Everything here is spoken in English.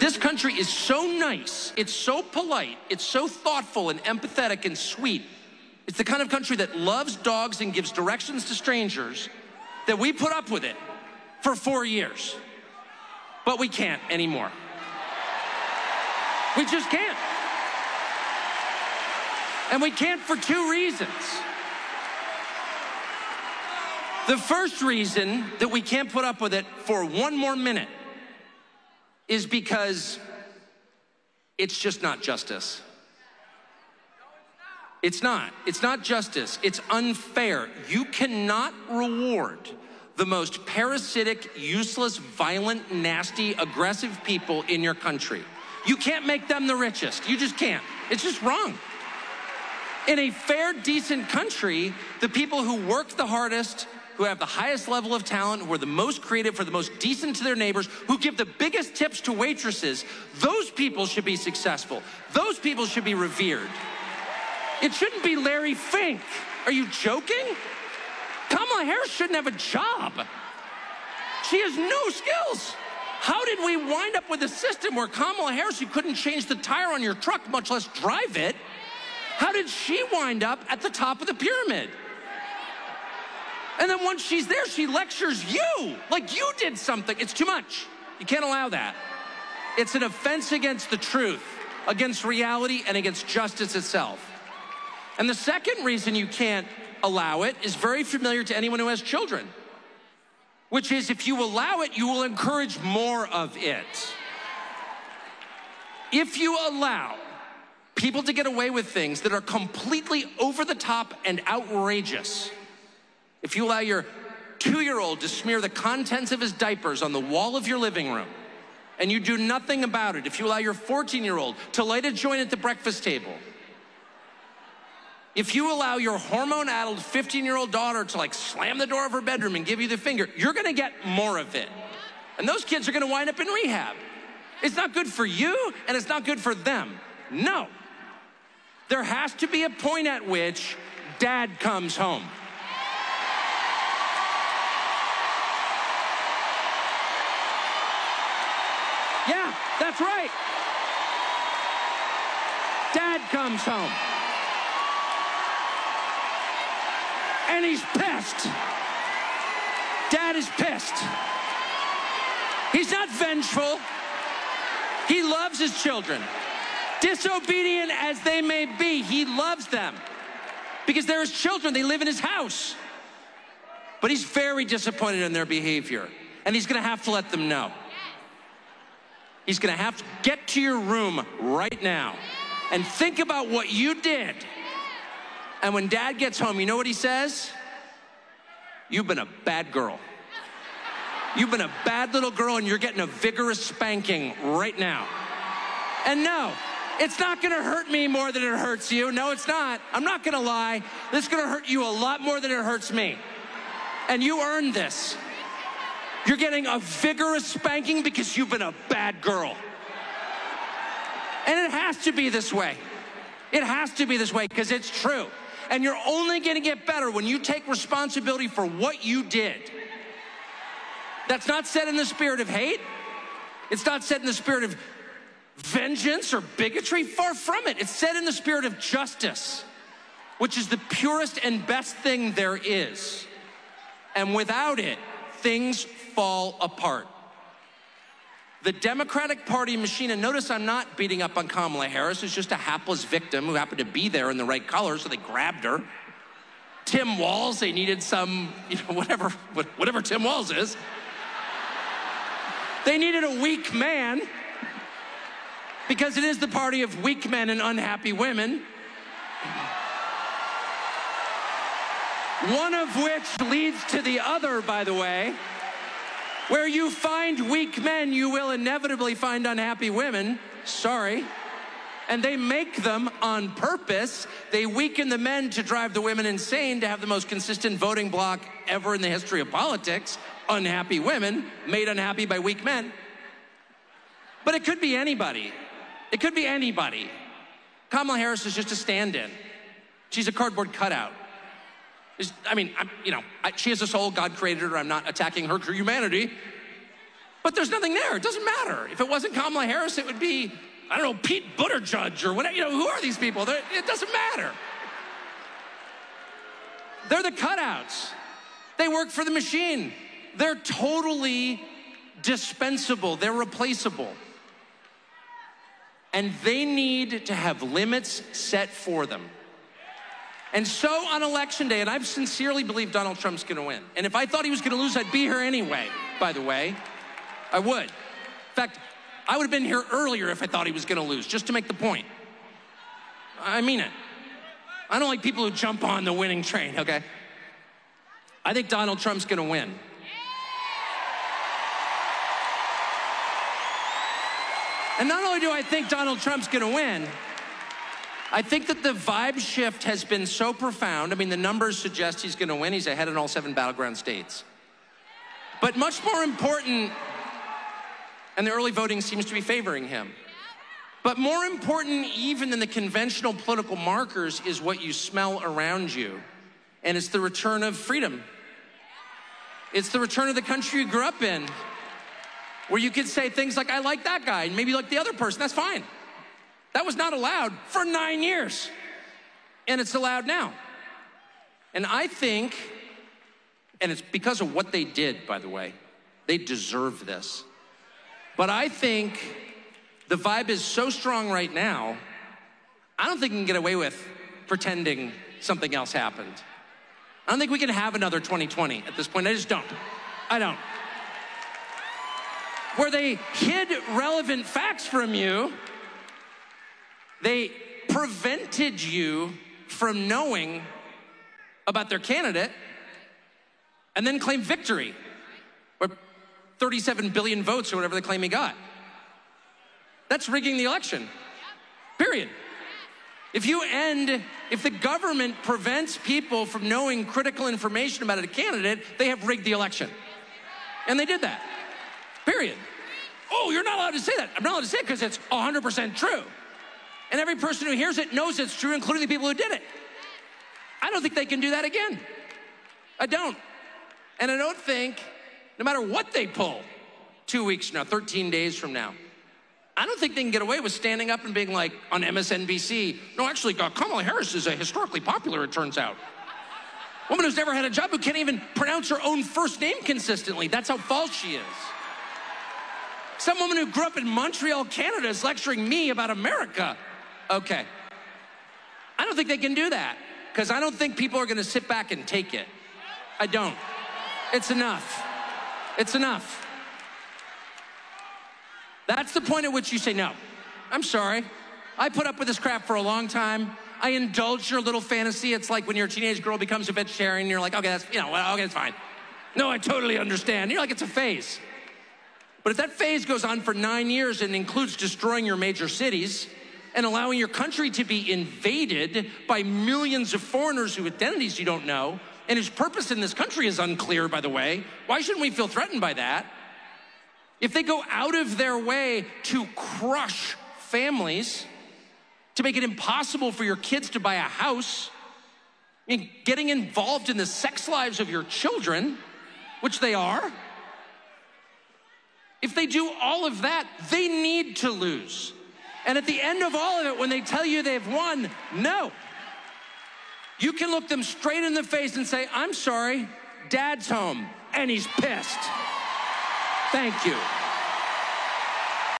this country is so nice, it's so polite, it's so thoughtful and empathetic and sweet. It's the kind of country that loves dogs and gives directions to strangers, that we put up with it for 4 years. But we can't anymore. We just can't. And we can't for 2 reasons. The first reason that we can't put up with it for 1 more minute is because it's just not justice. It's not. It's not justice. It's unfair. You cannot reward the most parasitic, useless, violent, nasty, aggressive people in your country. You can't make them the richest. You just can't. It's just wrong. In a fair, decent country, the people who work the hardest, who have the highest level of talent, who are the most creative, who are the most decent to their neighbors, who give the biggest tips to waitresses, those people should be successful. Those people should be revered. It shouldn't be Larry Fink. Are you joking? Kamala Harris shouldn't have a job. She has no skills. How did we wind up with a system where Kamala Harris, you couldn't change the tire on your truck, much less drive it? How did she wind up at the top of the pyramid? And then once she's there, she lectures you like you did something. It's too much. You can't allow that. It's an offense against the truth, against reality, and against justice itself. And the second reason you can't allow it is very familiar to anyone who has children, which is if you allow it, you will encourage more of it. If you allow people to get away with things that are completely over the top and outrageous, if you allow your 2-year-old to smear the contents of his diapers on the wall of your living room and you do nothing about it, if you allow your 14-year-old to light a joint at the breakfast table, if you allow your hormone-addled 15-year-old daughter to like slam the door of her bedroom and give you the finger, you're gonna get more of it. And those kids are gonna wind up in rehab. It's not good for you and it's not good for them. No. There has to be a point at which dad comes home. Yeah, that's right. Dad comes home. And he's pissed. Dad is pissed. He's not vengeful. He loves his children. Disobedient as they may be, he loves them. Because they're his children, they live in his house. But he's very disappointed in their behavior. And he's gonna have to let them know. He's gonna have to get to your room right now and think about what you did. And when dad gets home, you know what he says? You've been a bad girl. You've been a bad little girl and you're getting a vigorous spanking right now. And no, it's not gonna hurt me more than it hurts you. No, it's not. I'm not gonna lie. This is gonna hurt you a lot more than it hurts me. And you earned this. You're getting a vigorous spanking because you've been a bad girl. And it has to be this way. It has to be this way because it's true. And you're only gonna get better when you take responsibility for what you did. That's not said in the spirit of hate. It's not said in the spirit of vengeance or bigotry. Far from it. It's said in the spirit of justice, which is the purest and best thing there is. And without it, things fall apart. The Democratic Party machine, and notice I'm not beating up on Kamala Harris, who's just a hapless victim who happened to be there in the right color, so they grabbed her. Tim Walz, they needed some, whatever Tim Walz is. They needed a weak man because it is the party of weak men and unhappy women. One of which leads to the other, by the way. Where you find weak men, you will inevitably find unhappy women. Sorry. And they make them on purpose. They weaken the men to drive the women insane, to have the most consistent voting bloc ever in the history of politics. Unhappy women made unhappy by weak men. But it could be anybody. It could be anybody. Kamala Harris is just a stand-in. She's a cardboard cutout. She has a soul, God created her, I'm not attacking her humanity. But there's nothing there. It doesn't matter. If it wasn't Kamala Harris, it would be, I don't know, Pete Buttigieg or whatever. You know, who are these people? It doesn't matter. They're the cutouts. They work for the machine. They're totally dispensable. They're replaceable. And they need to have limits set for them. And so on Election Day, and I sincerely believe Donald Trump's gonna win. And if I thought he was gonna lose, I'd be here anyway, by the way. I would. In fact, I would have been here earlier if I thought he was gonna lose, just to make the point. I mean it. I don't like people who jump on the winning train, okay? I think Donald Trump's gonna win. And not only do I think Donald Trump's gonna win, I think that the vibe shift has been so profound. I mean, the numbers suggest he's gonna win. He's ahead in all 7 battleground states. But much more important, and the early voting seems to be favoring him. But more important even than the conventional political markers is what you smell around you. And it's the return of freedom. It's the return of the country you grew up in, where you could say things like, I like that guy, and maybe you like the other person, that's fine. That was not allowed for 9 years. And it's allowed now. And I think, and it's because of what they did, by the way, they deserve this. But I think the vibe is so strong right now, I don't think we can get away with pretending something else happened. I don't think we can have another 2020 at this point. I just don't. I don't. Where they hid relevant facts from you, they prevented you from knowing about their candidate and then claimed victory, or 37 billion votes or whatever they claim he got. That's rigging the election, period. If the government prevents people from knowing critical information about a candidate, they have rigged the election. And they did that, period. Oh, you're not allowed to say that. I'm not allowed to say it because it's 100% true. And every person who hears it knows it's true, including the people who did it. I don't think they can do that again. I don't. And I don't think, no matter what they pull 2 weeks from now, 13 days from now, I don't think they can get away with standing up and being like on MSNBC, no, actually, Kamala Harris is historically popular, it turns out. A woman who's never had a job, who can't even pronounce her own first name consistently. That's how false she is. Some woman who grew up in Montreal, Canada is lecturing me about America. Okay. I don't think they can do that, because I don't think people are gonna sit back and take it. I don't. It's enough. It's enough. That's the point at which you say, no, I'm sorry. I put up with this crap for a long time. I indulge your little fantasy. It's like when your teenage girl becomes a vegetarian, you're like, okay, that's, okay, it's fine. No, I totally understand. You're like, it's a phase. But if that phase goes on for 9 years and includes destroying your major cities and allowing your country to be invaded by millions of foreigners whose identities you don't know and whose purpose in this country is unclear, by the way, why shouldn't we feel threatened by that? If they go out of their way to crush families, to make it impossible for your kids to buy a house, and getting involved in the sex lives of your children, which they are, if they do all of that, they need to lose. And at the end of all of it, when they tell you they've won, no. You can look them straight in the face and say, I'm sorry, Dad's home, and he's pissed. Thank you.